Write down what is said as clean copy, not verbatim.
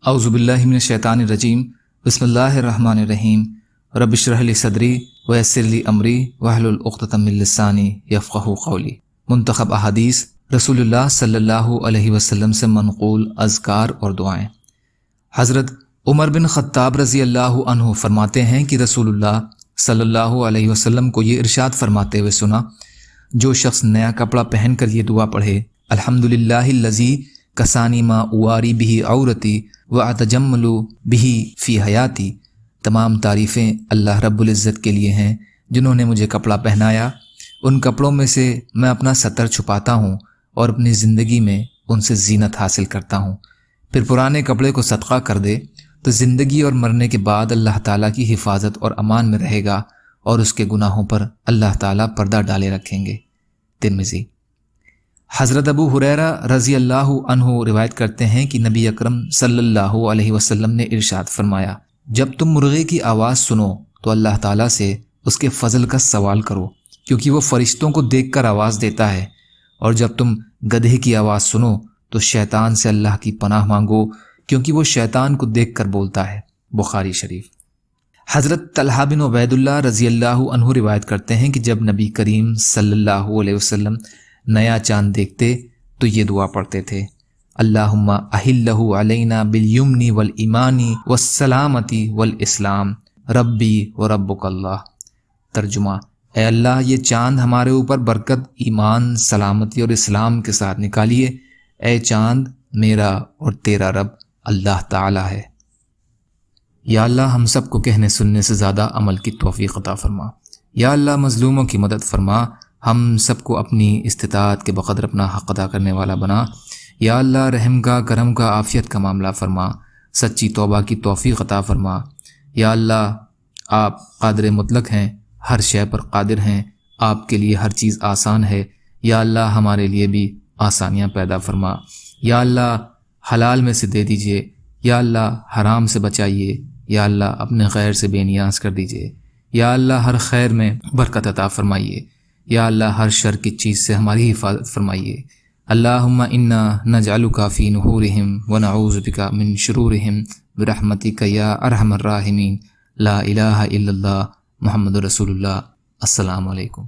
اعوذ باللہ من الشیطان الرجیم بسم اللہ الرحمن الرحیم رب اشرح لی صدری ویسر لی امری واحلل عقدۃ من لسانی یفقہوا قولی۔ منتخب احادیث رسول اللہ صلی اللہ علیہ وسلم سے منقول اذکار اور دعائیں۔ حضرت عمر بن خطاب رضی اللہ عنہ فرماتے ہیں کہ رسول اللہ صلی اللہ علیہ وسلم کو یہ ارشاد فرماتے ہوئے سنا، جو شخص نیا کپڑا پہن کر یہ دعا پڑھے، الحمدللہ الذی کسانی ما اواری بہ عورتی واتجمل بہ فی حیاتی، تمام تعریفیں اللہ رب العزت کے لیے ہیں جنہوں نے مجھے کپڑا پہنایا، ان کپڑوں میں سے میں اپنا ستر چھپاتا ہوں اور اپنی زندگی میں ان سے زینت حاصل کرتا ہوں۔ پھر پرانے کپڑے کو صدقہ کر دے تو زندگی اور مرنے کے بعد اللہ تعالیٰ کی حفاظت اور امان میں رہے گا اور اس کے گناہوں پر اللہ تعالیٰ پردہ ڈالے رکھیں گے۔ ترمذی۔ حضرت ابو ہریرہ رضی اللہ عنہ روایت کرتے ہیں کہ نبی اکرم صلی اللہ علیہ وسلم نے ارشاد فرمایا، جب تم مرغے کی آواز سنو تو اللہ تعالیٰ سے اس کے فضل کا سوال کرو، کیونکہ وہ فرشتوں کو دیکھ کر آواز دیتا ہے، اور جب تم گدھے کی آواز سنو تو شیطان سے اللہ کی پناہ مانگو، کیونکہ وہ شیطان کو دیکھ کر بولتا ہے۔ بخاری شریف۔ حضرت طلحہ بن عبید اللہ رضی اللہ عنہ روایت کرتے ہیں کہ جب نبی کریم صلی اللہ علیہ وسلم نیا چاند دیکھتے تو یہ دعا پڑھتے تھے، اللہم احلہ علینا بالیمن والایمان والسلامتی والاسلام ربی وربک اللہ۔ ترجمہ، اے اللہ یہ چاند ہمارے اوپر برکت، ایمان، سلامتی اور اسلام کے ساتھ نکالیے۔ اے چاند، میرا اور تیرا رب اللہ تعالی ہے۔ یا اللہ ہم سب کو کہنے سننے سے زیادہ عمل کی توفیق عطا فرما۔ یا اللہ مظلوموں کی مدد فرما، ہم سب کو اپنی استطاعت کے بقدر اپنا حق ادا کرنے والا بنا۔ یا اللہ رحم کا، کرم کا، عافیت کا معاملہ فرما، سچی توبہ کی توفیق عطا فرما۔ یا اللہ آپ قادر مطلق ہیں، ہر شے پر قادر ہیں، آپ کے لیے ہر چیز آسان ہے۔ یا اللہ ہمارے لیے بھی آسانیاں پیدا فرما۔ یا اللہ حلال میں سے دے دیجئے، یا اللہ حرام سے بچائیے، یا اللہ اپنے غیر سے بے نیاز کر دیجئے۔ یا اللہ ہر خیر میں برکت عطا فرمائیے، یا اللہ ہر شر کی چیز سے ہماری حفاظت فرمائیے۔ اللہم انا نجعلک فی نحورہم ونعوذ بک من شرورہم برحمتک یا ارحم الراحمین۔ لا الہ الا اللہ محمد رسول اللہ۔ السلام علیکم۔